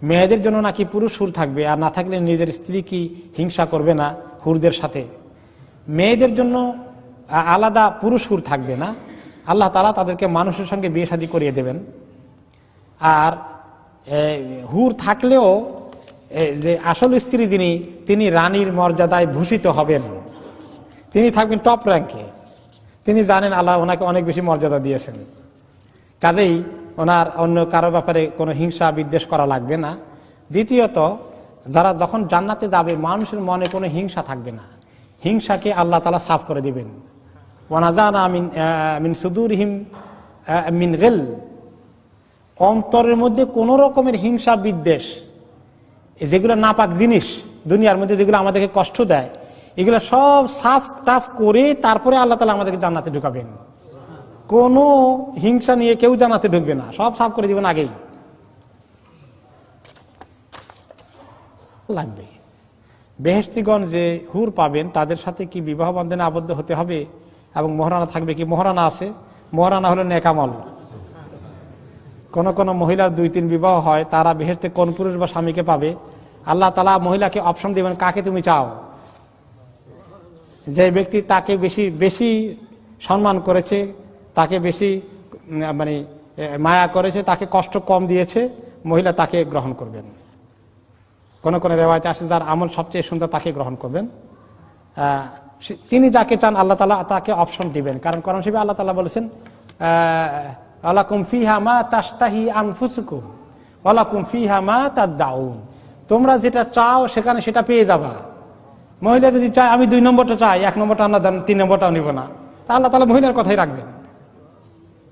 মেয়েদের জন্য নাকি পুরুষ হুর থাকবে, আর না থাকলে নিজের স্ত্রী কি হিংসা করবে না হুরদের সাথে? মেয়েদের জন্য আলাদা পুরুষ হুর থাকবে না, আল্লাহ তাআলা তাদেরকে মানুষের সঙ্গে বিয়ে শাদী করিয়ে দেবেন। আর হুর থাকলেও যে আসল স্ত্রী তিনি রানীর মর্যাদায় ভূষিত হবেন, তিনি থাকবেন টপ র্যাঙ্কে। তিনি জানেন আল্লাহ ওনাকে অনেক বেশি মর্যাদা দিয়েছেন, কাজেই ওনার অন্য কারো ব্যাপারে কোনো হিংসা বিদ্বেষ করা লাগবে না। দ্বিতীয়ত, যারা যখন জান্নাতে যাবে মানুষের মনে কোনো হিংসা থাকবে না, হিংসাকে আল্লাহ তাআলা সাফ করে দিবেন। ওয়ানাজানা মিন সুদুরহিম মিন গিল, অন্তরের মধ্যে কোনো রকমের হিংসা বিদ্বেষ, যেগুলো নাপাক জিনিস দুনিয়ার মধ্যে যেগুলো আমাদেরকে কষ্ট দেয়, এগুলো সব সাফ টাফ করে তারপরে আল্লাহ তাআলা আমাদেরকে জান্নাতে ঢুকাবেন। কোনো হিংসা নিয়ে কেউ জান্নাতে ঢুকবে না, সব সাফ করে দিবেন আগেই। লাগবে বেহেশতিগণ যে হুর পাবেন তাদের সাথে কি বিবাহ বন্ধনে আবদ্ধ হতে হবে এবং মোহরানা থাকবে কি? মোহরানা আছে, মোহরানা হলো নেকামল। কোন কোন মহিলার 2-3 বিবাহ হয়, তারা বেহেশতে কোন পুরুষ বা স্বামীকে পাবে? আল্লাহ তাআলা মহিলাকে অপশন দিবেন, কাকে তুমি চাও। যে ব্যক্তি তাকে বেশি বেশি সম্মান করেছে, তাকে বেশি মানে মায়া করেছে, তাকে কষ্ট কম দিয়েছে, মহিলা তাকে গ্রহণ করবেন। কোন কোন রেওয়ায়েতে আসে যার আমল সবচেয়ে সুন্দর তাকে গ্রহণ করবেন। তিনি যাকে চান আল্লাহ তাআলা তাকে অপশন দিবেন, কারণ কোরআন শরীফে আল্লাহ তাআলা বলেছেন আলাকুম ফিহা মা তাশতাহি আনফুসুকুম ওয়ালাকুম ফিহা মা তাদউন, তোমরা যেটা চাও সেখানে সেটা পেয়ে যাবা। মহিলা যদি চায় আমি 2 নম্বরটা চাই, 1 নম্বরটা না দেন, 3 নম্বরটাও নিব না, তা আল্লাহ তাআলা মহিলার কথাই রাখবেন।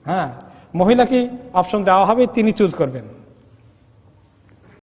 হ্যাঁ, মহিলাকে অপশন দেওয়া হবে, তিনি চুজ করবেন।